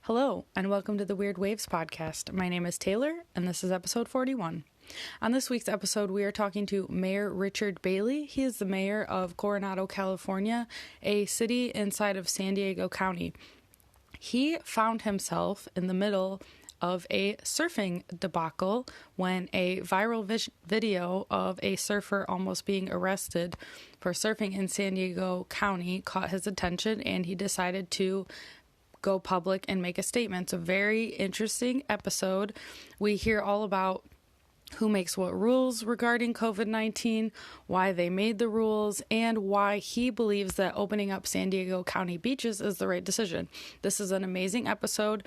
Hello, and welcome to the Weird Waves podcast. My name is Taylor, and this is episode 41. On this week's episode, we are talking to Mayor Richard Bailey. He is the mayor of Coronado, California, a city inside of San Diego County. He found himself in the middle of a surfing debacle when a viral video of a surfer almost being arrested for surfing in San Diego County caught his attention, and he decided to go public and make a statement. It's a very interesting episode. We hear all about who makes what rules regarding COVID-19, why they made the rules, and why he believes that opening up San Diego County beaches is the right decision. This is an amazing episode.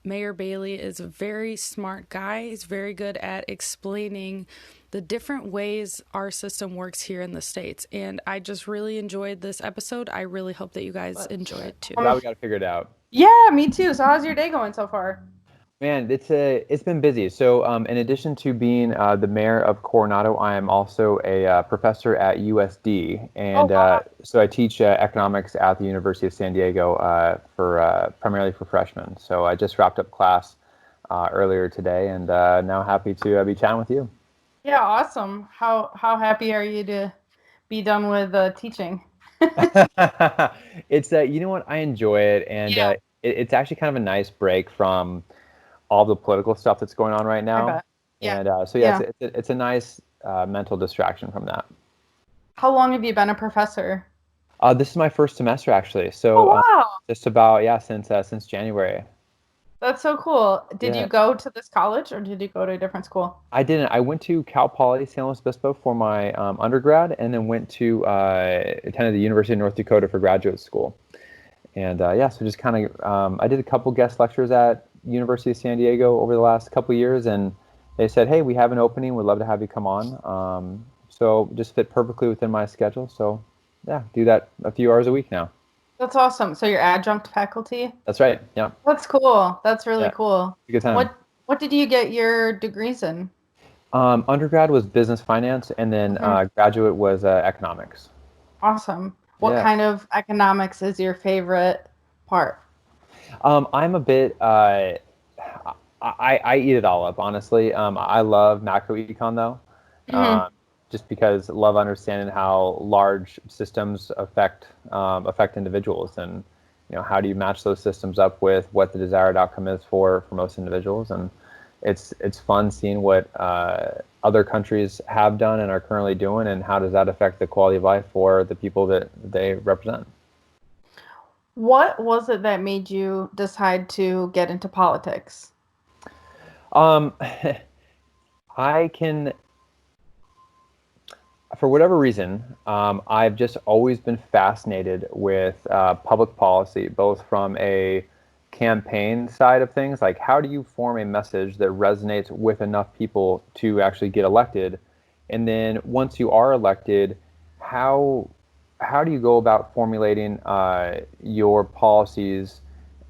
Mayor Bailey is a very smart guy. He's very good at explaining the different ways our system works here in the States. And I just really enjoyed this episode. I really hope that you guys enjoy it too. Glad we got to figure it out. Yeah, me too. So how's your day going so far? Man, it's been busy. So in addition to being the mayor of Coronado, I am also a professor at USD, and so I teach economics at the University of San Diego for primarily for freshmen. So I just wrapped up class earlier today, and now happy to be chatting with you. Yeah, awesome. How happy are you to be done with teaching? It's you know what, I enjoy it, and it's actually kind of a nice break from all the political stuff that's going on right now. Yeah. And it's a nice mental distraction from that. How long have you been a professor? This is my first semester, actually. So wow. Just about since January. That's so cool. Did you go to this college, or did you go to a different school? I didn't. I went to Cal Poly San Luis Obispo for my undergrad, and then went to attended the University of North Dakota for graduate school. And so just kind of I did a couple guest lectures at University of San Diego over the last couple of years, and they said, hey, we have an opening, we'd love to have you come on. So just fit perfectly within my schedule. So yeah, do that a few hours a week now. That's awesome. So you're adjunct faculty? That's right. Yeah. That's cool. That's really cool. Good time. What did you get your degrees in? Undergrad was business finance, and then graduate was economics. Awesome. What kind of economics is your favorite part? I'm a bit, I eat it all up, honestly. I love macroecon though, just because I love understanding how large systems affect individuals, and how do you match those systems up with what the desired outcome is for most individuals. And it's fun seeing what other countries have done and are currently doing, and how does that affect the quality of life for the people that they represent. What was it that made you decide to get into politics? I can, for whatever reason, I've just always been fascinated with public policy, both from a campaign side of things, like how do you form a message that resonates with enough people to actually get elected, and then once you are elected, how do you go about formulating your policies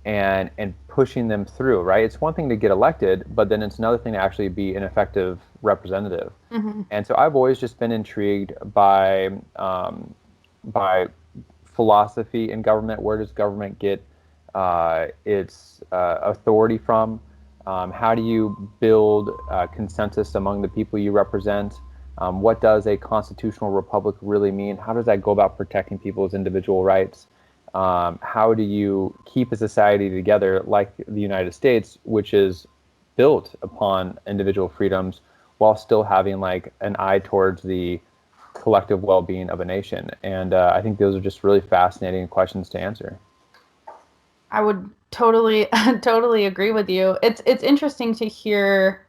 and pushing them through, right? It's one thing to get elected, but then it's another thing to actually be an effective representative. And so I've always just been intrigued by philosophy in government. Where does government get its authority from? How do you build consensus among the people you represent? What does a constitutional republic really mean? How does that go about protecting people's individual rights? How do you keep a society together like the United States, which is built upon individual freedoms, while still having like an eye towards the collective well-being of a nation? And I think those are just really fascinating questions to answer. I would totally agree with you. It's interesting to hear.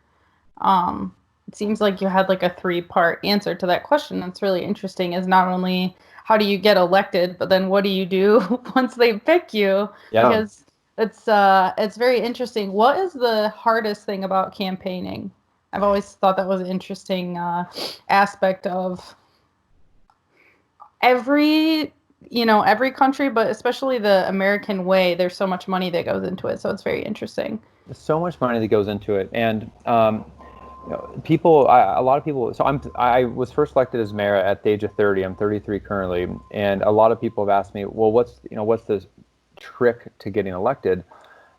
It seems like you had like a 3-part answer to that question. That's really interesting. Is not only how do you get elected, but then what do you do once they pick you? Yeah. Because it's very interesting. What is the hardest thing about campaigning? I've always thought that was an interesting aspect of every country, but especially the American way. There's so much money that goes into it, so it's very interesting. There's so much money that goes into it, and a lot of people. So I was first elected as mayor at the age of 30. I'm 33 currently, and a lot of people have asked me, well, what's the trick to getting elected?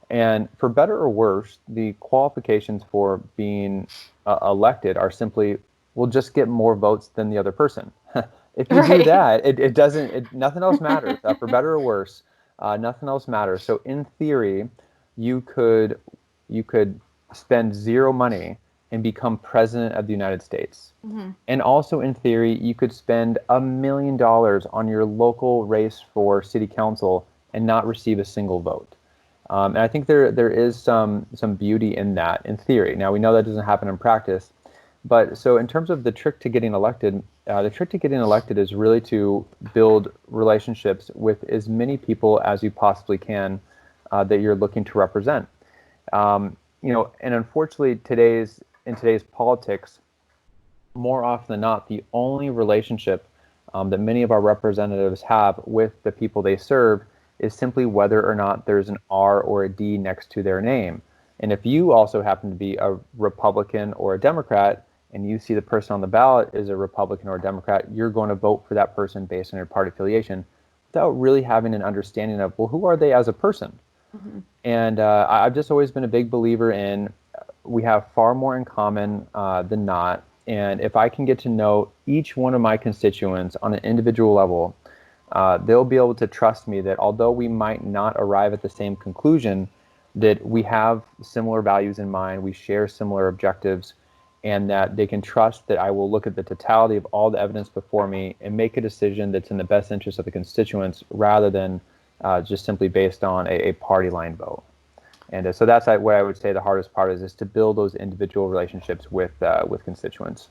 And for better or worse, the qualifications for being elected are simply, we'll just get more votes than the other person. If you do Right. that, it doesn't, nothing else matters. For better or worse, nothing else matters. So in theory, you could you could spend zero money and become president of the United States. Mm-hmm. And also in theory, you could spend $1 million on your local race for city council and not receive a single vote. And I think there is some beauty in that in theory. Now we know that doesn't happen in practice, but so in terms of the trick to getting elected, the trick to getting elected is really to build relationships with as many people as you possibly can that you're looking to represent. And unfortunately, in today's politics, more often than not, the only relationship that many of our representatives have with the people they serve is simply whether or not there's an R or a D next to their name. And if you also happen to be a Republican or a Democrat, and you see the person on the ballot is a Republican or a Democrat, you're going to vote for that person based on your party affiliation without really having an understanding of, well, who are they as a person? Mm-hmm. And I've just always been a big believer in we have far more in common than not. And if I can get to know each one of my constituents on an individual level, they'll be able to trust me that although we might not arrive at the same conclusion, that we have similar values in mind, we share similar objectives, and that they can trust that I will look at the totality of all the evidence before me and make a decision that's in the best interest of the constituents rather than just simply based on a party line vote. And so that's what I would say the hardest part is to build those individual relationships with constituents.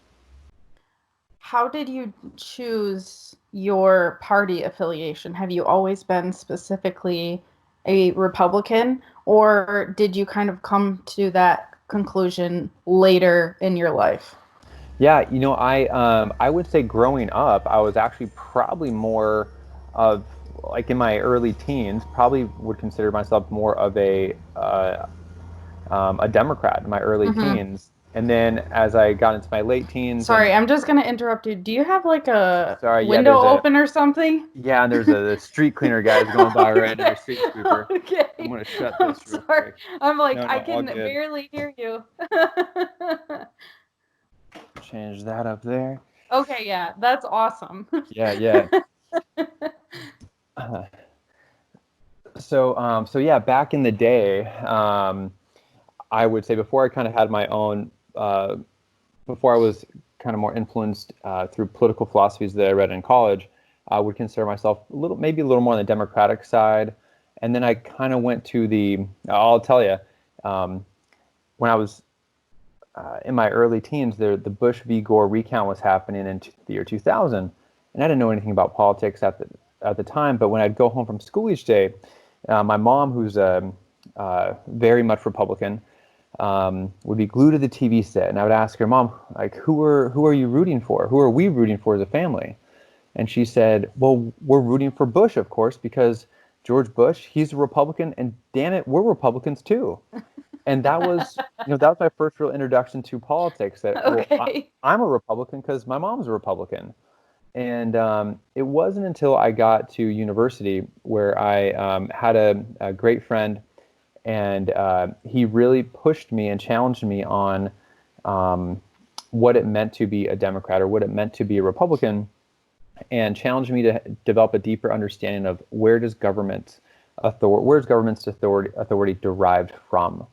How did you choose your party affiliation? Have you always been specifically a Republican, or did you kind of come to that conclusion later in your life? Yeah, I would say growing up, I was actually probably more of like in my early teens, probably would consider myself more of a Democrat in my early Mm-hmm. teens. And then as I got into my late teens, and Sorry, I'm just gonna interrupt you. Do you have like a sorry, yeah, window open or something? and there's a street cleaner guys going by right now, street sweeper. Okay. I'm gonna shut I'm this real sorry. quick. I'm like, No, I all can good. barely hear you. Change that up there. Okay, yeah, that's awesome. Yeah, yeah. So yeah, back in the day, I would say before I kind of had my own, before I was kind of more influenced through political philosophies that I read in college, I would consider myself maybe a little more on the Democratic side. And then I kind of went to I'll tell you, when I was in my early teens, the Bush v. Gore recount was happening in the year 2000. And I didn't know anything about politics at the time, but when I'd go home from school each day, my mom, who's very much Republican, would be glued to the TV set, and I would ask her, "Mom, like, who are you rooting for? Who are we rooting for as a family?" And she said, "Well, we're rooting for Bush, of course, because George Bush, he's a Republican, and damn it, we're Republicans too." And that was my first real introduction to politics. Okay. I'm a Republican because my mom's a Republican. And it wasn't until I got to university where I had a great friend, and he really pushed me and challenged me on what it meant to be a Democrat or what it meant to be a Republican, and challenged me to develop a deeper understanding of where's government's authority derived from.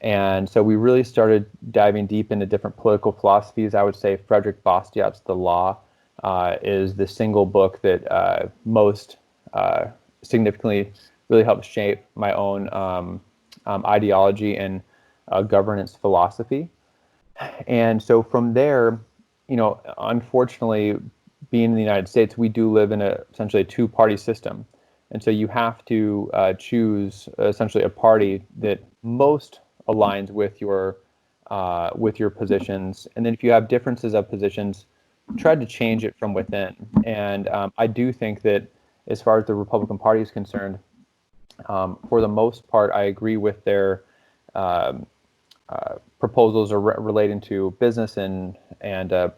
And so we really started diving deep into different political philosophies. I would say Frederick Bastiat's The Law is the single book that most significantly really helped shape my own ideology and governance philosophy. And so from there, unfortunately, being in the United States, we do live in essentially a two-party system. And so you have to choose essentially a party that most aligns with your positions. And then if you have differences of positions, try to change it from within. And I do think that as far as the Republican Party is concerned, for the most part, I agree with their proposals are relating to business and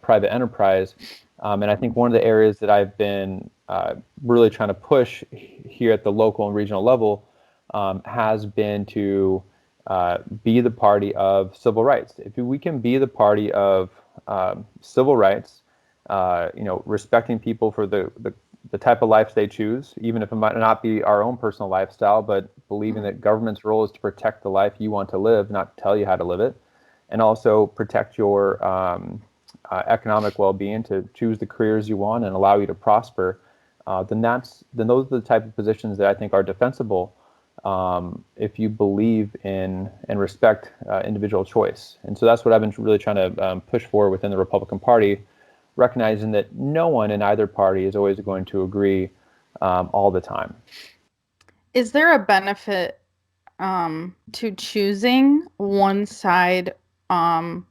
private enterprise. And I think one of the areas that I've been really trying to push here at the local and regional level has been to be the party of civil rights. If we can be the party of civil rights, respecting people for the type of life they choose, even if it might not be our own personal lifestyle, but believing that government's role is to protect the life you want to live, not tell you how to live it, and also protect your economic well-being to choose the careers you want and allow you to prosper, then those are the type of positions that I think are defensible if you believe in and respect individual choice. And so that's what I've been really trying to push for within the Republican Party, recognizing that no one in either party is always going to agree all the time. Is there a benefit to choosing one side or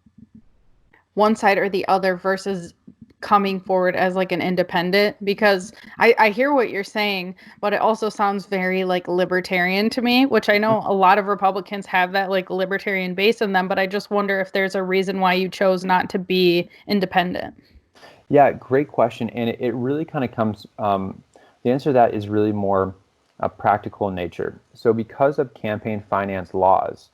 the other versus coming forward as like an independent? Because I hear what you're saying, but it also sounds very like libertarian to me, which I know a lot of Republicans have that like libertarian base in them, but I just wonder if there's a reason why you chose not to be independent. Yeah, great question. And it really kind of comes, the answer to that is really more practical in nature. So because of campaign finance laws,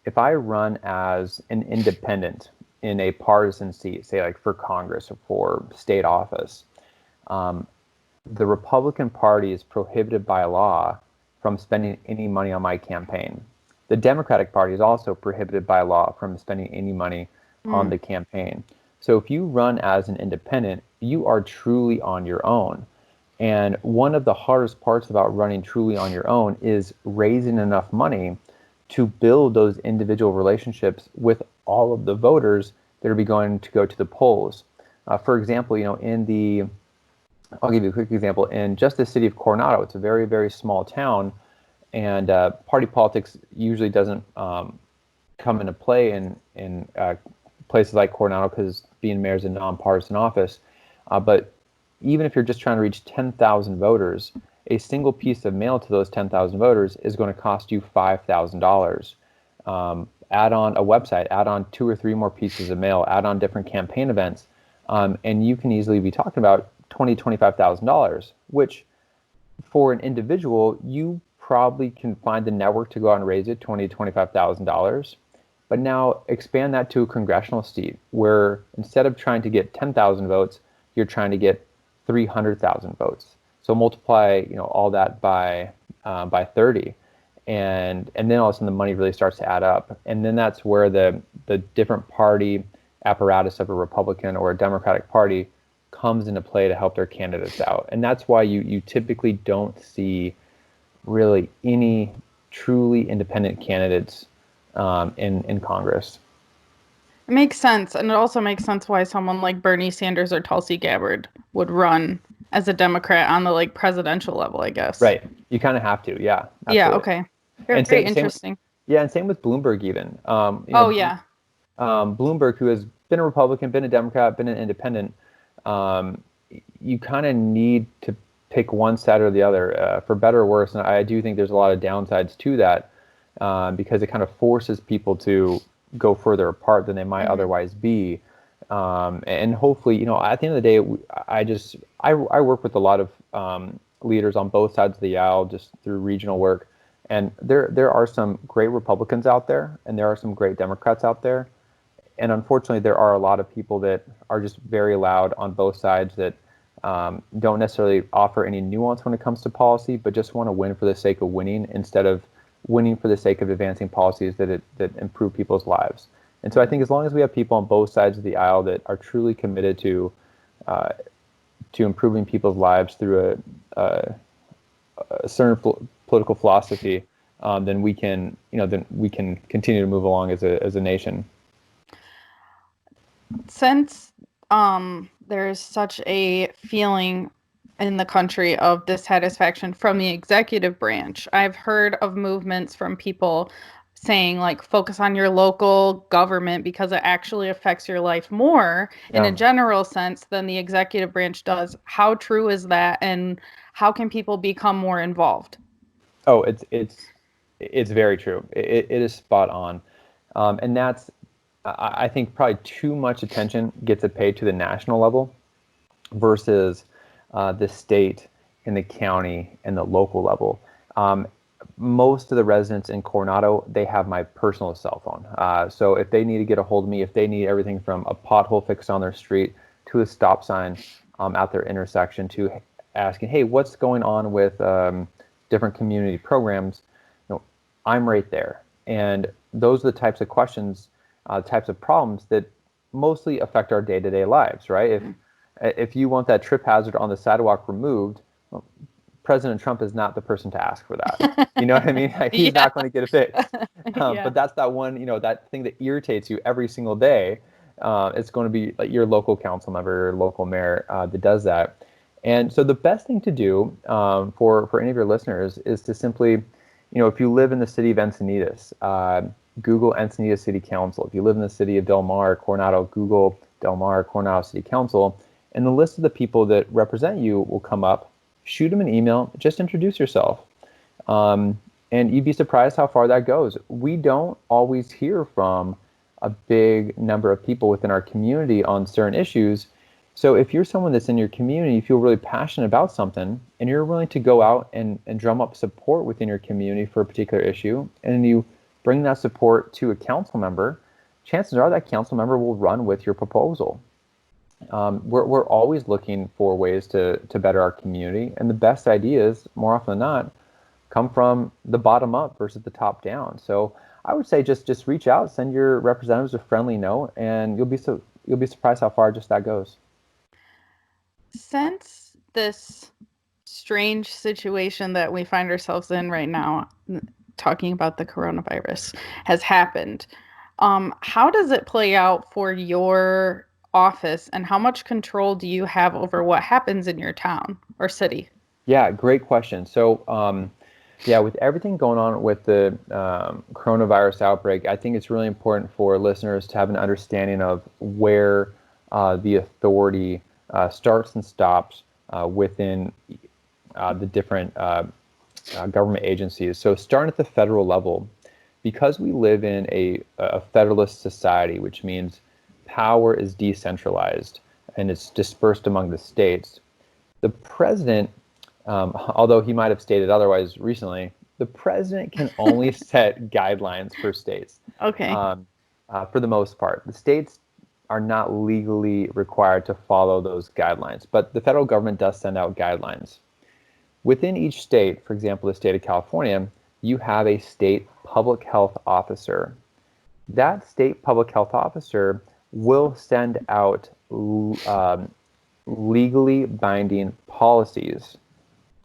if I run as an independent in a partisan seat, say like for Congress or for state office, the Republican Party is prohibited by law from spending any money on my campaign. The Democratic Party is also prohibited by law from spending any money on the campaign. So if you run as an independent, you are truly on your own. And one of the hardest parts about running truly on your own is raising enough money to build those individual relationships with all of the voters that are going to go to the polls. For example, I'll give you a quick example. In just the city of Coronado, it's a very, very small town, and party politics usually doesn't come into play in places like Coronado because being mayor is a nonpartisan office. But even if you're just trying to reach 10,000 voters, a single piece of mail to those 10,000 voters is going to cost you $5,000. Add on a website, add on 2 or 3 more pieces of mail, add on different campaign events, and you can easily be talking about $20,000, $25,000, which for an individual, you probably can find the network to go out and raise it, $20,000 to $25,000. But now expand that to a congressional seat where instead of trying to get 10,000 votes, you're trying to get 300,000 votes. So multiply, all that by 30, and then all of a sudden the money really starts to add up. And then that's where the different party apparatus of a Republican or a Democratic Party comes into play to help their candidates out. And that's why you typically don't see really any truly independent candidates in Congress. It makes sense. And it also makes sense why someone like Bernie Sanders or Tulsi Gabbard would run as a Democrat on the like presidential level, I guess. Right. You kind of have to. Yeah. Absolutely. Yeah. Okay. Very interesting. And same with Bloomberg even. Yeah. Bloomberg, who has been a Republican, been a Democrat, been an independent, you kind of need to pick one side or the other, for better or worse. And I do think there's a lot of downsides to that because it kind of forces people to go further apart than they might otherwise be. And hopefully, at the end of the day, I work with a lot of leaders on both sides of the aisle just through regional work. And there are some great Republicans out there, and there are some great Democrats out there. And unfortunately, there are a lot of people that are just very loud on both sides that don't necessarily offer any nuance when it comes to policy, but just want to win for the sake of winning instead of winning for the sake of advancing policies that improve people's lives. And so I think as long as we have people on both sides of the aisle that are truly committed to improving people's lives through a certain political philosophy, then we can continue to move along as a nation. Since there is such a feeling in the country of dissatisfaction from the executive branch, I've heard of movements from people saying like focus on your local government because it actually affects your life more in a general sense than the executive branch does. How true is that, and how can people become more involved? Oh, it's very true. It is spot on, and that's I think probably too much attention gets paid to the national level versus the state in the county and the local level. Most of the residents in Coronado, they have my personal cell phone. So if they need to get a hold of me, if they need everything from a pothole fixed on their street to a stop sign at their intersection, to asking, hey, what's going on with different community programs, I'm right there. And those are the types of questions, types of problems that mostly affect our day-to-day lives, right? If you want that trip hazard on the sidewalk removed, well, President Trump is not the person to ask for that. You know what I mean? Like, he's not going to get it fixed. But that's that one, that thing that irritates you every single day. It's going to be like your local council member or local mayor that does that. And so the best thing to do for any of your listeners is to simply, if you live in the city of Encinitas, Google Encinitas City Council. If you live in the city of Del Mar, Coronado, Google Del Mar, Coronado City Council, and the list of the people that represent you will come up. Shoot them an email. Just introduce yourself. And you'd be surprised how far that goes. We don't always hear from a big number of people within our community on certain issues. So if you're someone that's in your community, you feel really passionate about something, and you're willing to go out and drum up support within your community for a particular issue, and you bring that support to a council member, chances are that council member will run with your proposal. We're always looking for ways to better our community, and the best ideas, more often than not, come from the bottom up versus the top down. So I would say just reach out, send your representatives a friendly note, and you'll be surprised how far just that goes. Since this strange situation that we find ourselves in right now, talking about the coronavirus, has happened, how does it play out for your office, and how much control do you have over what happens in your town or city? Yeah, great question. So, with everything going on with the coronavirus outbreak, I think it's really important for listeners to have an understanding of where the authority starts and stops within the different government agencies. So starting at the federal level, because we live in a federalist society, which means power is decentralized and it's dispersed among the states, the president, although he might have stated otherwise recently, the president can only set guidelines for states. Okay. For the most part. The states are not legally required to follow those guidelines, but the federal government does send out guidelines. Within each state, for example, the state of California, you have a state public health officer. That state public health officer will send out legally binding policies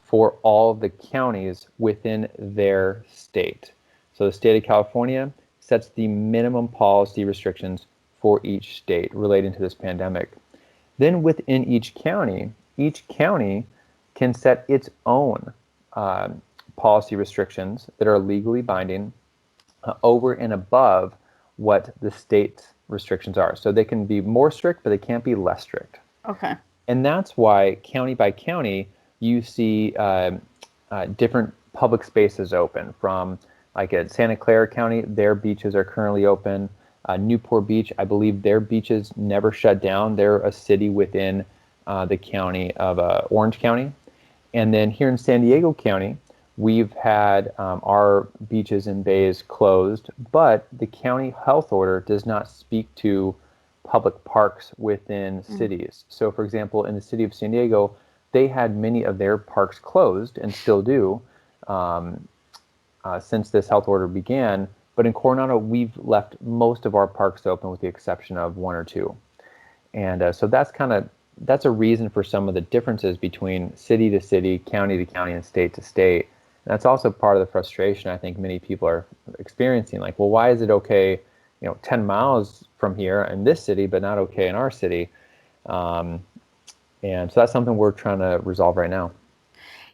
for all of the counties within their state. So the state of California sets the minimum policy restrictions for each state relating to this pandemic. Then within each county can set its own policy restrictions that are legally binding over and above what the state restrictions are. So they can be more strict, but they can't be less strict. Okay. And that's why county by county, you see different public spaces open. From like at Santa Clara County, their beaches are currently open. Newport Beach, I believe their beaches never shut down. They're a city within the county of Orange County. And then here in San Diego County, we've had our beaches and bays closed, but the county health order does not speak to public parks within cities. So for example, in the city of San Diego, they had many of their parks closed and still do since this health order began. But in Coronado, we've left most of our parks open with the exception of one or two. And so that's a reason for some of the differences between city to city, county to county, and state to state. And that's also part of the frustration I think many people are experiencing. Like, well, why is it okay, 10 miles from here in this city, but not okay in our city? And so that's something we're trying to resolve right now.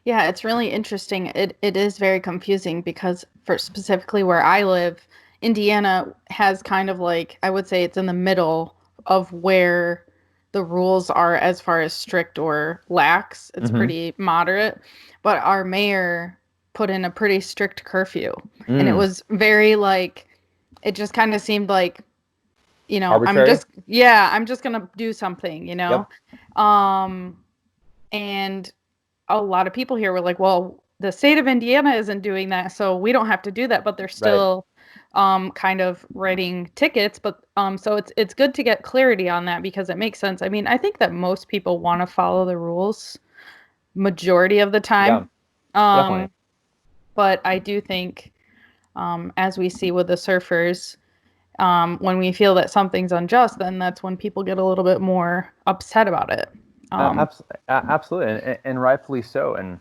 Yeah, it's really interesting. It is very confusing because for specifically where I live, Indiana has kind of like, I would say it's in the middle of where the rules are as far as strict or lax. It's pretty moderate, but our mayor put in a pretty strict curfew. And it was very like, it just kind of seemed like, Arbitrary? I'm just gonna do something, Yep. And a lot of people here were like, well, the state of Indiana isn't doing that, so we don't have to do that, but they're Right. still kind of writing tickets. But so it's good to get clarity on that because it makes sense. I mean, I think that most people want to follow the rules majority of the Yeah, time. definitely. But I do think, as we see with the surfers, when we feel that something's unjust, then that's when people get a little bit more upset about it. Absolutely, and rightfully so. And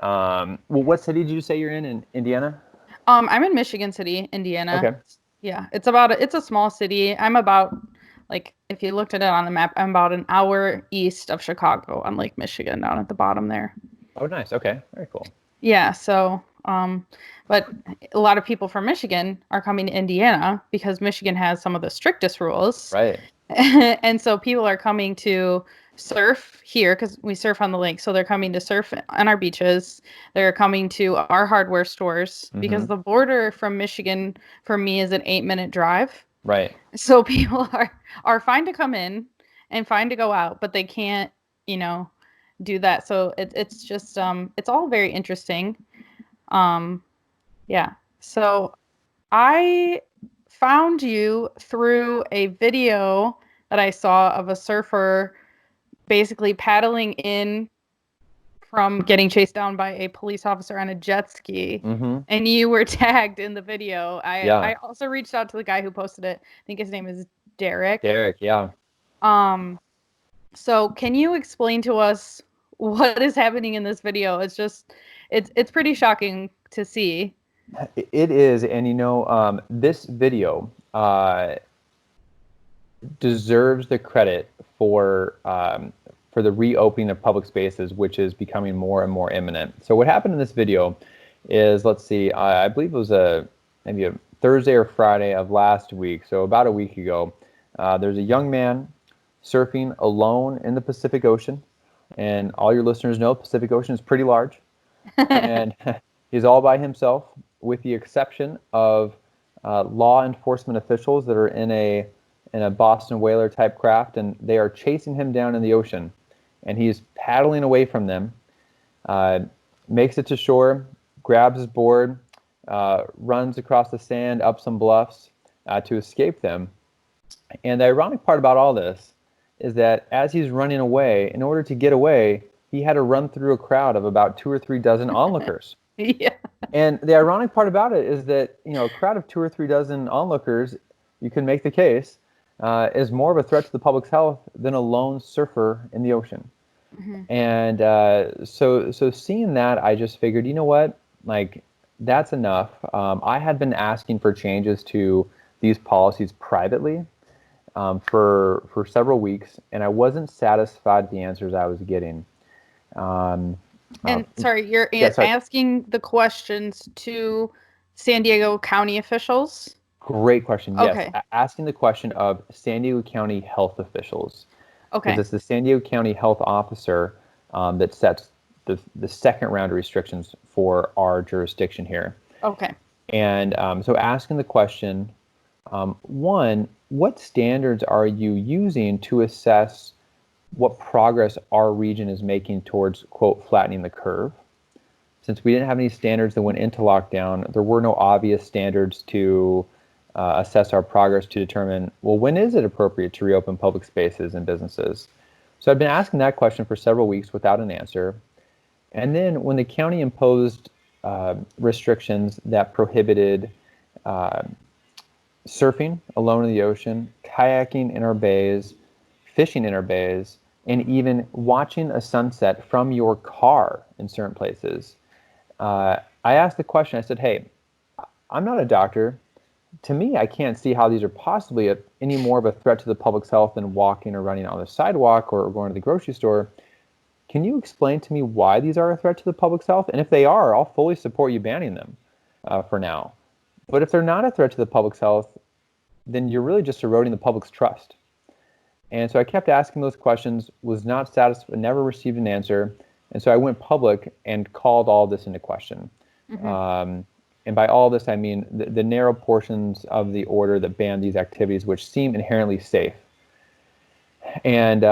well, what city did you say you're in Indiana? I'm in Michigan City, Indiana. Okay. Yeah, it's a small city. I'm about, like, if you looked at it on the map, I'm about an hour east of Chicago on Lake Michigan, down at the bottom there. Oh, nice. Okay, very cool. Yeah, so but a lot of people from Michigan are coming to Indiana because Michigan has some of the strictest rules. Right. And so people are coming to surf here because we surf on the lake. So they're coming to surf on our beaches. They're coming to our hardware stores because Mm-hmm. the border from Michigan for me is an 8-minute drive. Right. So people are fine to come in and fine to go out, but they can't, you know, do that. So it's just it's all very interesting. Um, yeah. So I found you through a video that I saw of a surfer basically paddling in from getting chased down by a police officer on a jet ski. Mm-hmm. And you were tagged in the video. I Yeah. also reached out to the guy who posted it. I think his name is Derek. Derek. Yeah. Um, so can you explain to us what is happening in this video? It's just it's pretty shocking to see. It is, and this video deserves the credit for the reopening of public spaces, which is becoming more and more imminent. So what happened in this video is, let's see, I believe it was maybe a Thursday or Friday of last week, so about a week ago. There's a young man surfing alone in the Pacific Ocean, and all your listeners know Pacific Ocean is pretty large, and he's all by himself, with the exception of law enforcement officials that are in a Boston whaler type craft, and they are chasing him down in the ocean, and he's paddling away from them, uh, makes it to shore, grabs his board, runs across the sand up some bluffs to escape them. And the ironic part about all this is that as he's running away, in order to get away, he had to run through a crowd of about 2 or 3 dozen onlookers. Yeah. And the ironic part about it is that, a crowd of 2 or 3 dozen onlookers, you can make the case, is more of a threat to the public's health than a lone surfer in the ocean. Mm-hmm. And so seeing that, I just figured, you know what, like, that's enough. I had been asking for changes to these policies privately for several weeks, and I wasn't satisfied with the answers I was getting. And sorry, you're Yeah, sorry. asking the questions to San Diego County officials? Great question. Yes, Okay. Asking the question of San Diego County health officials, because Okay. it's the San Diego County health officer that sets the second round of restrictions for our jurisdiction here. Okay. And so asking the question, one, what standards are you using to assess what progress our region is making towards, quote, flattening the curve? Since we didn't have any standards that went into lockdown, there were no obvious standards to assess our progress to determine, well, when is it appropriate to reopen public spaces and businesses? So I've been asking that question for several weeks without an answer. And then when the county imposed restrictions that prohibited surfing alone in the ocean, kayaking in our bays, fishing in our bays, and even watching a sunset from your car in certain places, I asked the question, I said, hey, I'm not a doctor. To me, I can't see how these are possibly any more of a threat to the public's health than walking or running on the sidewalk or going to the grocery store. Can you explain to me why these are a threat to the public's health? And if they are, I'll fully support you banning them for now. But if they're not a threat to the public's health, then you're really just eroding the public's trust. And so I kept asking those questions, was not satisfied, never received an answer. And so I went public and called all this into question. Mm-hmm. And by all this, I mean the narrow portions of the order that ban these activities, which seem inherently safe. And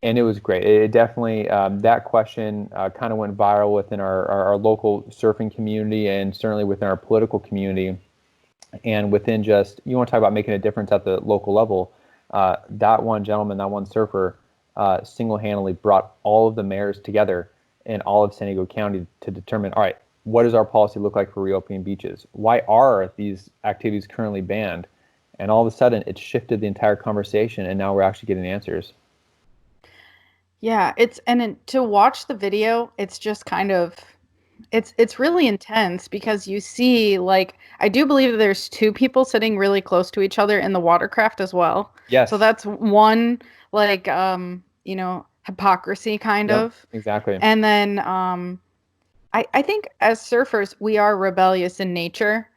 And it was great. It definitely, that question kind of went viral within our local surfing community and certainly within our political community. And within just, you want to talk about making a difference at the local level, that one gentleman, that one surfer, single-handedly brought all of the mayors together in all of San Diego County to determine, all right, what does our policy look like for reopening beaches? Why are these activities currently banned? And all of a sudden, it shifted the entire conversation, and now we're actually getting answers. Yeah, to watch the video, it's just kind of it's really intense because you see, like, I do believe that there's two people sitting really close to each other in the watercraft as well. So Yes. that's one, like, hypocrisy kind Yep. of. Exactly. And then I think as surfers, we are rebellious in nature.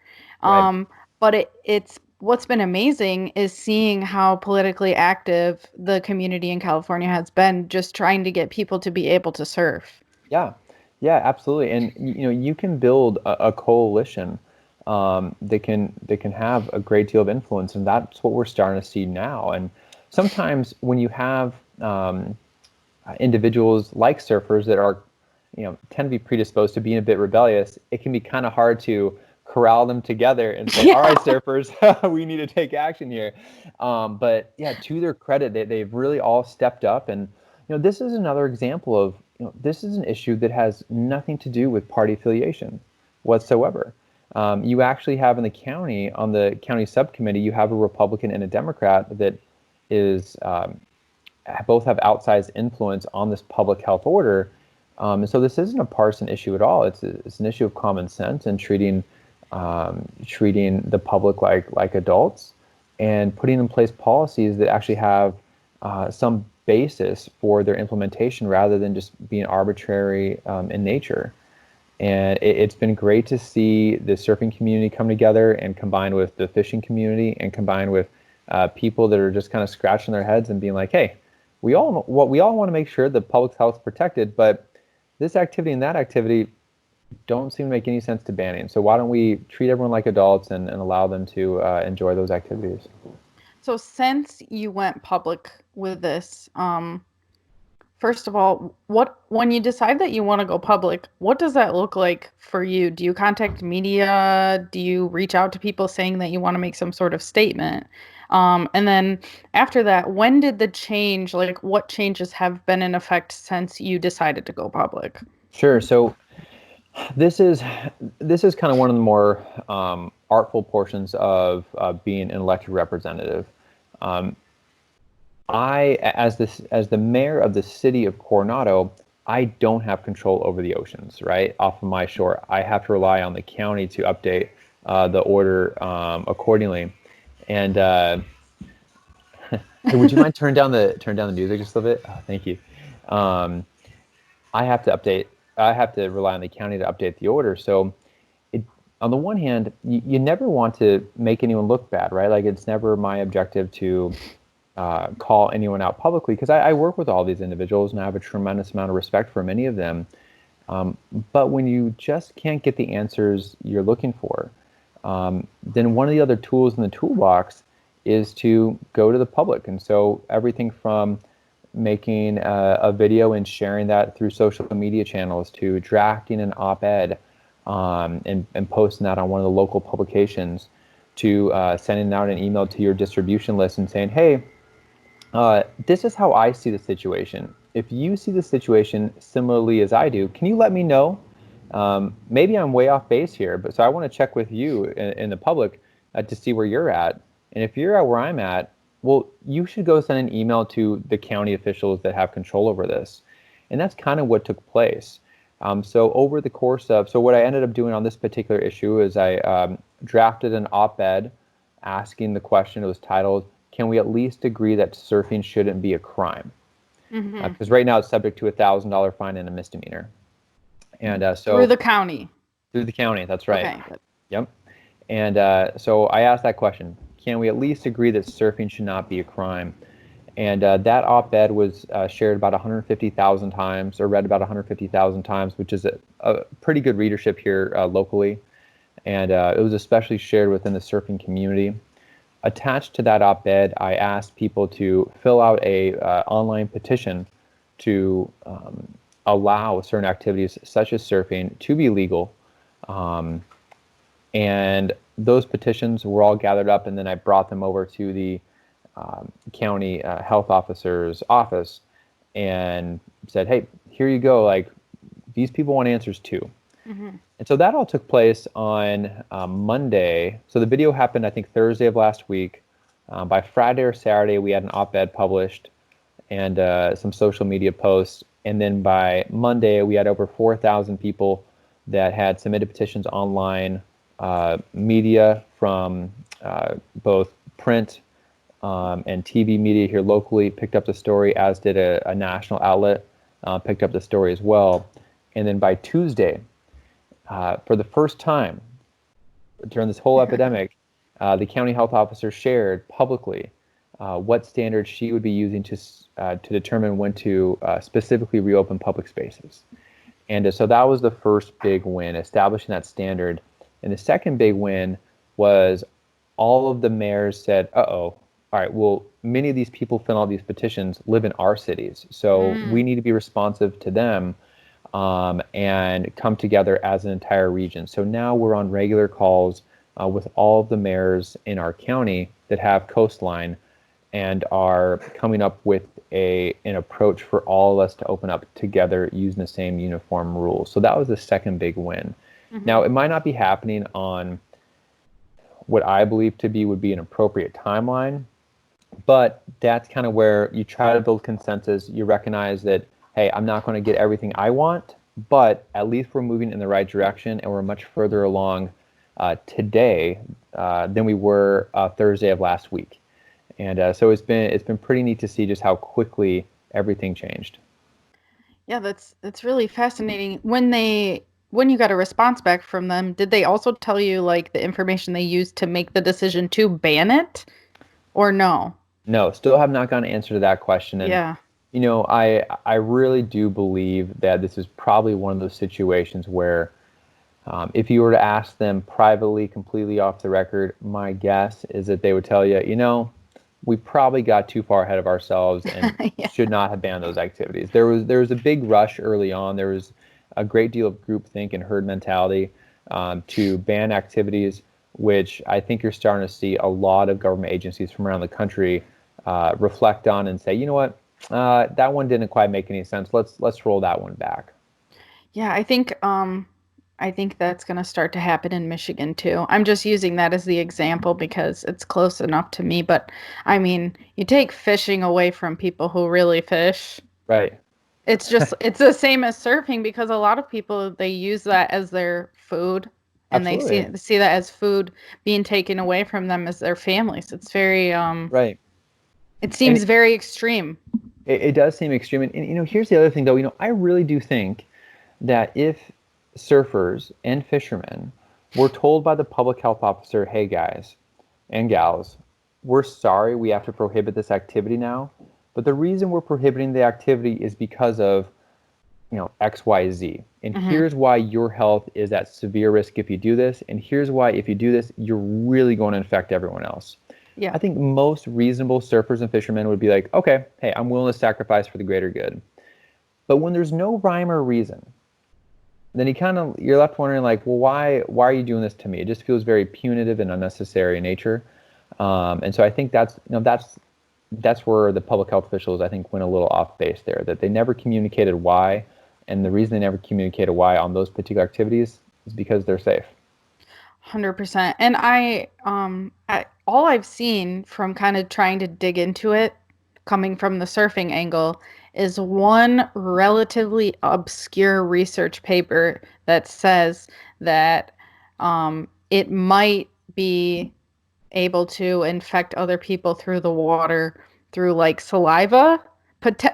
Right. But it's what's been amazing is seeing how politically active the community in California has been, just trying to get people to be able to surf. Yeah. Yeah. Absolutely. And you can build a coalition that can have a great deal of influence, and that's what we're starting to see now. And sometimes when you have individuals like surfers that are, tend to be predisposed to being a bit rebellious, it can be kind of hard to corral them together and say, all right, Yeah. surfers, we need to take action here. But yeah, to their credit, they've really all stepped up. And, this is another example of, this is an issue that has nothing to do with party affiliation whatsoever. You actually have in the county, on the county subcommittee, you have a Republican and a Democrat that is both have outsized influence on this public health order. And so this isn't a partisan issue at all. It's an issue of common sense and treating the public like adults, and putting in place policies that actually have some basis for their implementation rather than just being arbitrary in nature. And it's been great to see the surfing community come together, and combined with the fishing community, and combined with people that are just kind of scratching their heads and being like, hey, we all want to make sure the public health is protected, but this activity and that activity don't seem to make any sense to banning. So why don't we treat everyone like adults and allow them to enjoy those activities? So since you went public with this, first of all, when you decide that you want to go public, what does that look like for you? Do you contact media? Do you reach out to people saying that you want to make some sort of statement? And then after that, when did the change, like what changes have been in effect since you decided to go public? Sure. So this is kind of one of the more artful portions of being an elected representative. As the mayor of the city of Coronado, I don't have control over the oceans, right? Off of my shore, I have to rely on the county to update the order accordingly. And hey, would you mind turn down the music just a little bit? Oh, thank you. I have to update. I have to rely on the county to update the order. So, on the one hand, you never want to make anyone look bad, right? Like, it's never my objective to call anyone out publicly, because I work with all these individuals and I have a tremendous amount of respect for many of them. But when you just can't get the answers you're looking for, then one of the other tools in the toolbox is to go to the public. And so everything from making a video and sharing that through social media channels, to drafting an op-ed and posting that on one of the local publications, to sending out an email to your distribution list and saying, hey, this is how I see the situation. If you see the situation similarly as I do, can you let me know? Maybe I'm way off base here, but so I want to check with you in the public to see where you're at. And if you're at where I'm at, well, you should go send an email to the county officials that have control over this. And that's kind of what took place. So over the course of, so what I ended up doing on this particular issue is I drafted an op-ed asking the question. It was titled, "Can we at least agree that surfing shouldn't be a crime?" Because right now it's subject to a $1,000 fine and a misdemeanor. And Through the county. Through the county, that's right. Okay. Yep. And so I asked that question: can we at least agree that surfing should not be a crime? And that op-ed was shared about 150,000 times, or read about 150,000 times, which is a pretty good readership here locally. And it was especially shared within the surfing community. Attached to that op-ed, I asked people to fill out a online petition to allow certain activities such as surfing to be legal. And those petitions were all gathered up, and then I brought them over to the county health officer's office and said, hey, here you go. Like, these people want answers too. And so that all took place on Monday. So the video happened, I think, Thursday of last week. By Friday or Saturday, we had an op-ed published and some social media posts. And then by Monday, we had over 4,000 people that had submitted petitions online. Media from both print and TV media here locally picked up the story, as did a national outlet picked up the story as well. And then by Tuesday, for the first time during this whole epidemic, the county health officer shared publicly what standards she would be using to determine when to specifically reopen public spaces. And so that was the first big win, establishing that standard. And the second big win was all of the mayors said, all right, well, many of these people filling out these petitions live in our cities, so we need to be responsive to them and come together as an entire region. So now we're on regular calls with all of the mayors in our county that have coastline and are coming up with an approach for all of us to open up together using the same uniform rules. So that was the second big win. Now, it might not be happening on what I believe to be would be an appropriate timeline, but that's kind of where you try to build consensus. You recognize that, hey, I'm not going to get everything I want, but at least we're moving in the right direction, and we're much further along today than we were Thursday of last week. And so it's been pretty neat to see just how quickly everything changed. Yeah, that's really fascinating. When you got a response back from them, did they also tell you like the information they used to make the decision to ban it, or no? No, still have not gotten an answer to that question. And Yeah. you know, I really do believe that this is probably one of those situations where if you were to ask them privately, completely off the record, my guess is that they would tell you, you know, we probably got too far ahead of ourselves and Yeah. should not have banned those activities. There was a big rush early on. There was a great deal of groupthink and herd mentality to ban activities, which I think you're starting to see a lot of government agencies from around the country reflect on and say, you know what, that one didn't quite make any sense. Let's roll that one back. Yeah, I think that's going to start to happen in Michigan too. I'm just using that as the example because it's close enough to me, but I mean, you take fishing away from people who really fish. Right. It's the same as surfing because a lot of people they use that as their food and they Absolutely. see that as food being taken away from them as their families. It's very Right. it And seems very extreme. it does seem extreme. And you know, here's the other thing, though. You know, I really do think that if surfers and fishermen were told by the public health officer, hey guys and gals, we're sorry we have to prohibit this activity now, but the reason we're prohibiting the activity is because of, you know, XYZ. And here's why your health is at severe risk if you do this, and here's why if you do this, you're really going to infect everyone else. Yeah. I think most reasonable surfers and fishermen would be like, okay, hey, I'm willing to sacrifice for the greater good. But when there's no rhyme or reason, then you're left wondering, like, well, why are you doing this to me? It just feels very punitive and unnecessary in nature. And so I think that's where the public health officials, I think, went a little off base there, that they never communicated why. And the reason they never communicated why on those particular activities is because they're safe. 100%. And all I've seen from kind of trying to dig into it, coming from the surfing angle, is one relatively obscure research paper that says that it might be able to infect other people through the water through like saliva,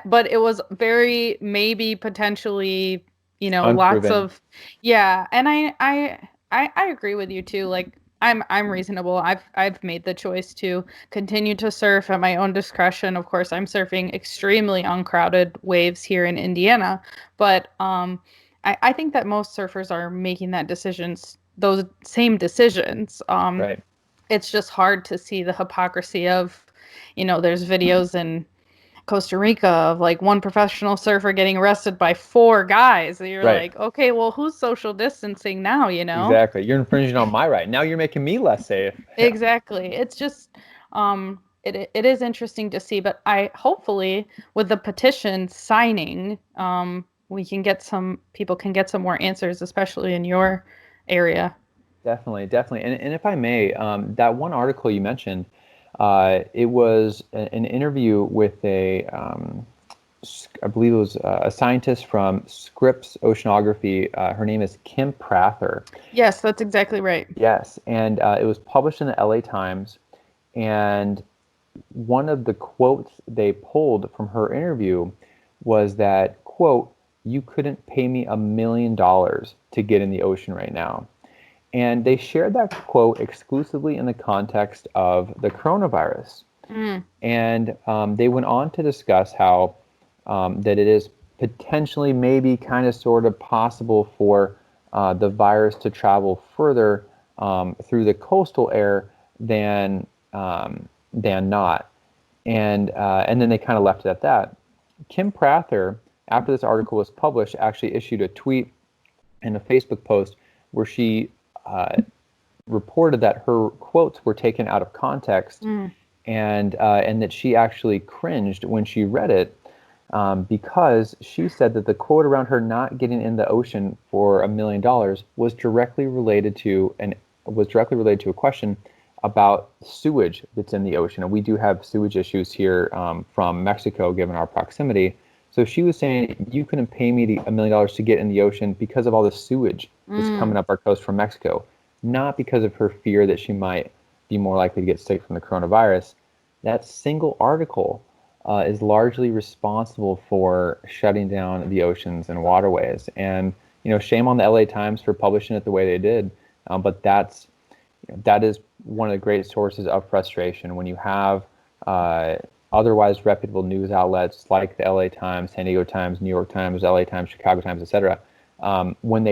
but it was very maybe potentially, you know, lots Unproven. of yeah. And I agree with you too. Like I'm reasonable. I've made the choice to continue to surf at my own discretion. Of course, I'm surfing extremely uncrowded waves here in Indiana, but I think that most surfers are making those same decisions. Right. It's just hard to see the hypocrisy of, you know, there's videos and Costa Rica of like one professional surfer getting arrested by 4 guys. And you're Right. like, okay, well, who's social distancing now, you know? Exactly. You're infringing on my right. Now you're making me less safe. Yeah. Exactly. It's just it is interesting to see, but I hopefully with the petition signing, we can get some people can get some more answers, especially in your area. Definitely, definitely. And if I may, that one article you mentioned, it was an interview with I believe it was a scientist from Scripps Oceanography. Her name is Kim Prather. Yes, that's exactly right. Yes, and it was published in the LA Times. And one of the quotes they pulled from her interview was that, quote, "You couldn't pay me $1 million to get in the ocean right now." And they shared that quote exclusively in the context of the coronavirus. Mm. And they went on to discuss how that it is potentially, maybe, kind of, sort of possible for the virus to travel further through the coastal air than not. And then they kind of left it at that. Kim Prather, after this article was published, actually issued a tweet and a Facebook post where she reported that her quotes were taken out of context, Mm. and that she actually cringed when she read it, because she said that the quote around her not getting in the ocean for $1 million was directly related to a question about sewage that's in the ocean. And we do have sewage issues here from Mexico, given our proximity. So she was saying, you couldn't pay me $1 million to get in the ocean because of all the sewage that's coming up our coast from Mexico, not because of her fear that she might be more likely to get sick from the coronavirus. That single article is largely responsible for shutting down the oceans and waterways. And shame on the LA Times for publishing it the way they did. But that is one of the great sources of frustration when you have otherwise reputable news outlets like the LA Times, San Diego Times, New York Times, LA Times, Chicago Times, etc. When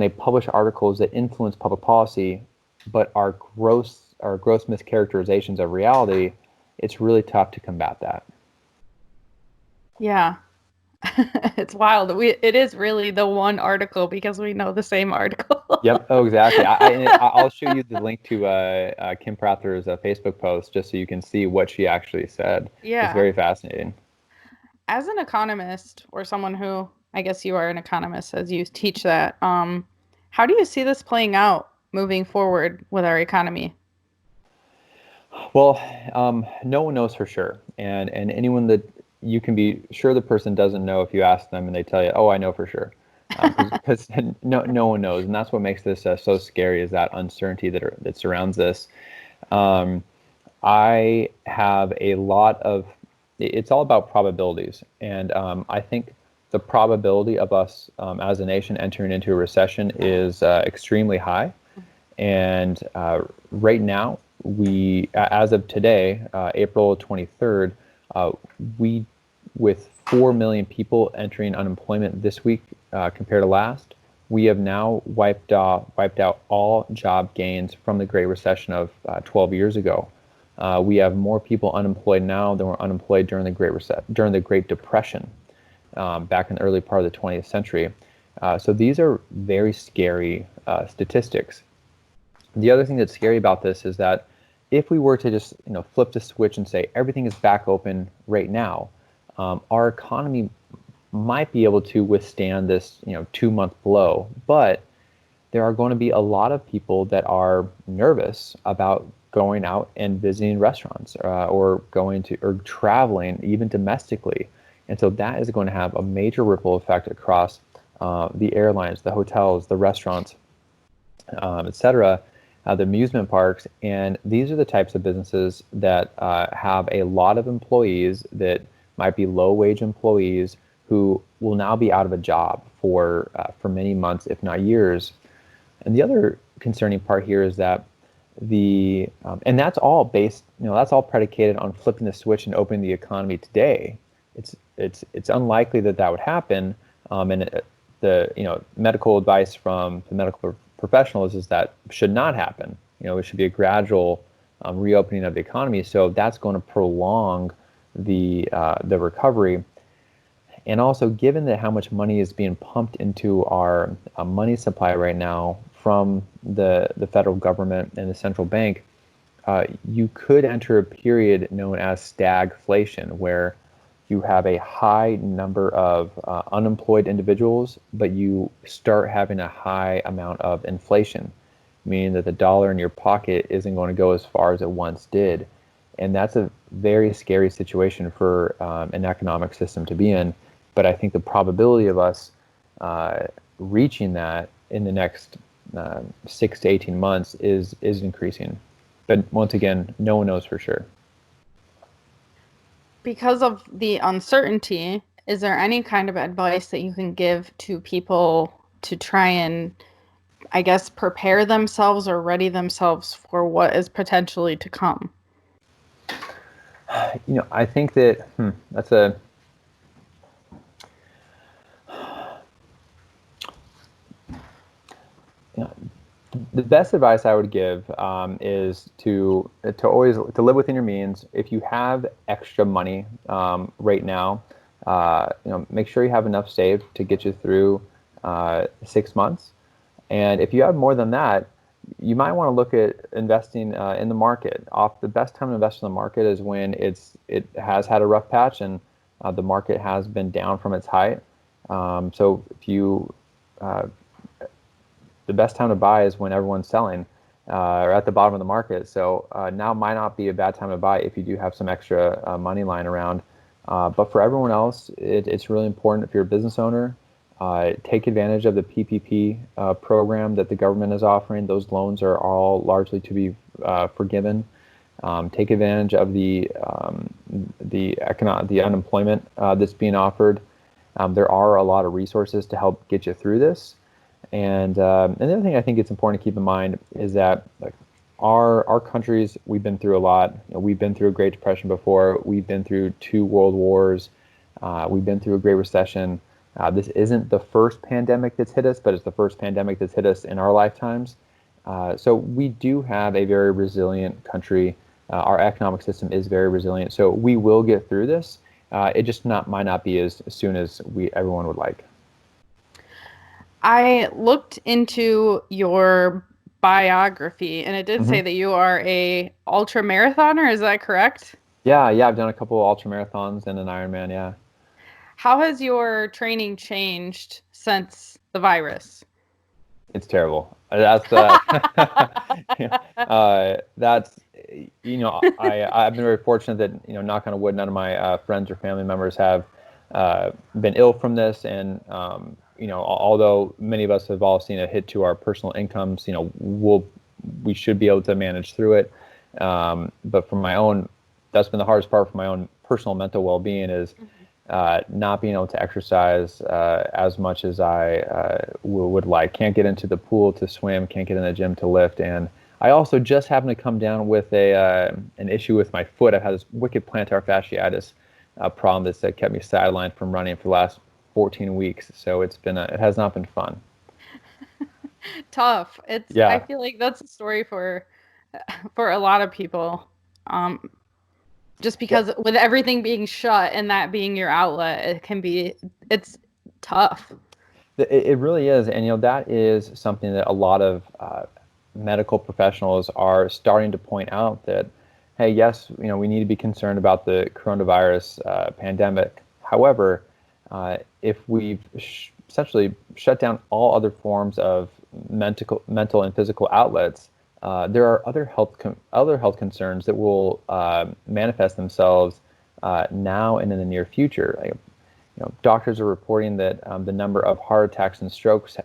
they publish articles that influence public policy but are gross mischaracterizations of reality, it's really tough to combat that. Yeah. It's wild. It is really the one article because we know the same article. Yep. Oh, exactly. I'll show you the link to Kim Prather's Facebook post just so you can see what she actually said. Yeah. It's very fascinating. As an economist, or someone who, I guess you are an economist as you teach that, how do you see this playing out moving forward with our economy? Well, no one knows for sure, and anyone that you can be sure the person doesn't know if you ask them and they tell you, "Oh, I know for sure," because no one knows, and that's what makes this so scary, is that uncertainty that surrounds this. I have a lot of. It's all about probabilities, and I think the probability of us as a nation entering into a recession is extremely high, and right now, as of today, April 23rd, we, with 4 million people entering unemployment this week compared to last, we have now wiped out all job gains from the Great Recession of 12 years ago. We have more people unemployed now than were unemployed during the Great Depression back in the early part of the 20th century. So these are very scary statistics. The other thing that's scary about this is that if we were to just flip the switch and say everything is back open right now, our economy might be able to withstand this 2-month blow. But there are going to be a lot of people that are nervous about going out and visiting restaurants or traveling even domestically, and so that is going to have a major ripple effect across the airlines, the hotels, the restaurants, etc. The amusement parks, and these are the types of businesses that have a lot of employees that might be low-wage employees who will now be out of a job for many months, if not years. And the other concerning part here is that and that's all that's all predicated on flipping the switch and opening the economy today. It's unlikely that would happen, and the medical advice from the medical professionals is that should not happen. It should be a gradual reopening of the economy. So that's going to prolong the recovery. And also, given that how much money is being pumped into our money supply right now from the federal government and the central bank, you could enter a period known as stagflation, where you have a high number of unemployed individuals, but you start having a high amount of inflation, meaning that the dollar in your pocket isn't going to go as far as it once did. And that's a very scary situation for an economic system to be in. But I think the probability of us reaching that in the next 6 to 18 months is increasing. But once again, no one knows for sure. Because of the uncertainty, is there any kind of advice that you can give to people to try and, I guess, prepare themselves or ready themselves for what is potentially to come? I think that that's a the best advice I would give is to always to live within your means. If you have extra money right now, make sure you have enough saved to get you through 6 months. And if you have more than that, you might want to look at investing in the market. The best time to invest in the market is when it has had a rough patch and the market has been down from its height. So if you the best time to buy is when everyone's selling or at the bottom of the market. So now might not be a bad time to buy if you do have some extra money lying around. But for everyone else, it's really important if you're a business owner, take advantage of the PPP program that the government is offering. Those loans are all largely to be forgiven. Take advantage of the unemployment that's being offered. There are a lot of resources to help get you through this. And the other thing I think it's important to keep in mind is that our countries, we've been through a lot. We've been through a Great Depression before. We've been through 2 world wars. We've been through a Great Recession. This isn't the first pandemic that's hit us, but it's the first pandemic that's hit us in our lifetimes. So we do have a very resilient country. Our economic system is very resilient. So we will get through this. It just might not be as soon as everyone would like. I looked into your biography, and it did say that you are a ultra marathoner. Is that correct? Yeah, I've done a couple of ultra marathons and an Ironman. Yeah. How has your training changed since the virus? It's terrible. That's that's I've been very fortunate that knock on wood, none of my friends or family members have been ill from this, and although many of us have all seen a hit to our personal incomes, we should be able to manage through it. But for my own, that's been the hardest part for my own personal mental well-being is not being able to exercise as much as I would like. Can't get into the pool to swim, can't get in the gym to lift, and I also just happened to come down with an issue with my foot. I've had this wicked plantar fasciitis problem that's kept me sidelined from running for the last 14 weeks. So it has not been fun. Tough. Yeah. I feel like that's a story for a lot of people. Just because with everything being shut and that being your outlet, it's tough. It really is. And, that is something that a lot of medical professionals are starting to point out that, hey, yes, we need to be concerned about the coronavirus pandemic. However, if we've essentially shut down all other forms of mental and physical outlets, there are other health concerns that will manifest themselves now and in the near future. Doctors are reporting that the number of heart attacks and strokes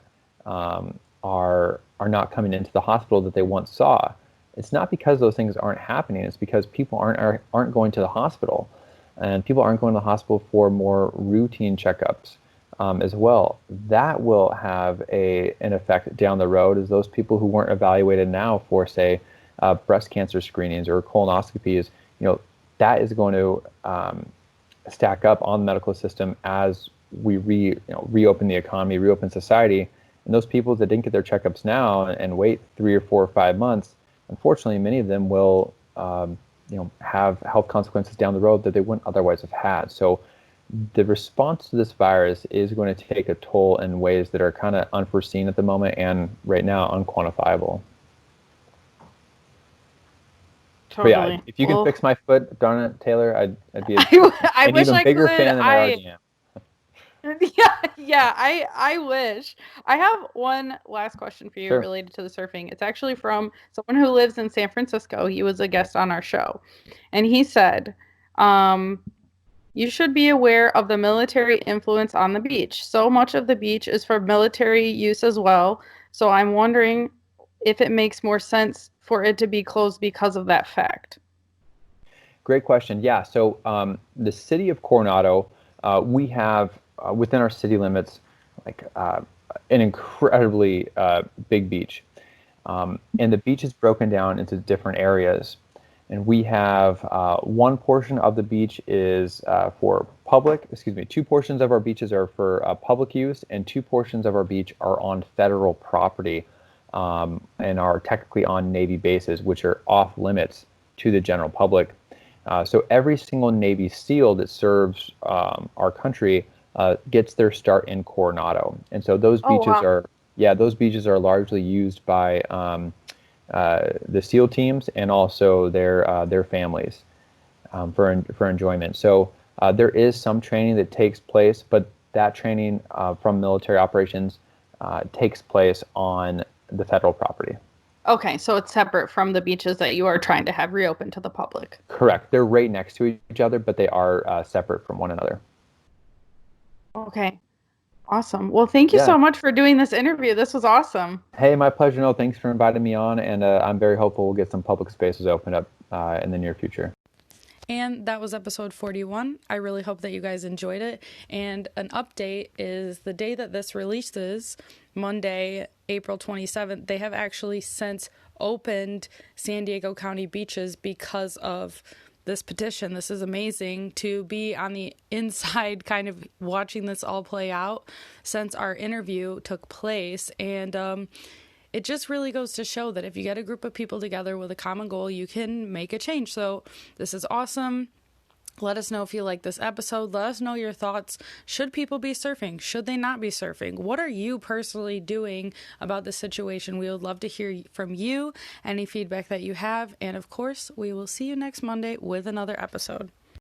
are not coming into the hospital that they once saw. It's not because those things aren't happening. It's because people aren't going to the hospital, and people aren't going to the hospital for more routine checkups as well. That will have an effect down the road, as those people who weren't evaluated now for, say, breast cancer screenings or colonoscopies, that is going to stack up on the medical system as we reopen the economy, reopen society. And those people that didn't get their checkups now and wait 3 or 4 or 5 months, unfortunately, many of them will have health consequences down the road that they wouldn't otherwise have had. So the response to this virus is going to take a toll in ways that are kind of unforeseen at the moment and right now unquantifiable. Totally. But yeah, if you can fix my foot, darn it, Taylor, I'd be an even bigger fan than I already am. Yeah, I wish. I have one last question for you related to the surfing. It's actually from someone who lives in San Francisco. He was a guest on our show. And he said, you should be aware of the military influence on the beach. So much of the beach is for military use as well. So I'm wondering if it makes more sense for it to be closed because of that fact. Great question. Yeah, so the city of Coronado, we have within our city limits like an incredibly big beach. And the beach is broken down into different areas. And we have one portion of the beach is for two portions of our beaches are for public use, and two portions of our beach are on federal property and are technically on Navy bases, which are off limits to the general public. So every single Navy SEAL that serves our country gets their start in Coronado. And so those beaches are largely used by the SEAL teams and also their families for enjoyment. So there is some training that takes place, but that training from military operations takes place on the federal property. Okay, so it's separate from the beaches that you are trying to have reopened to the public. Correct. They're right next to each other, but they are separate from one another. Okay. Awesome. Well, thank you so much for doing this interview. This was awesome. Hey, my pleasure. No, thanks for inviting me on, and I'm very hopeful we'll get some public spaces opened up in the near future. And that was episode 41. I really hope that you guys enjoyed it. And an update is the day that this releases, Monday, April 27th, they have actually since opened San Diego County beaches because of this petition. This is amazing to be on the inside kind of watching this all play out since our interview took place. And it just really goes to show that if you get a group of people together with a common goal, you can make a change. So this is awesome. Let us know if you like this episode. Let us know your thoughts. Should people be surfing? Should they not be surfing? What are you personally doing about the situation? We would love to hear from you, any feedback that you have. And of course, we will see you next Monday with another episode.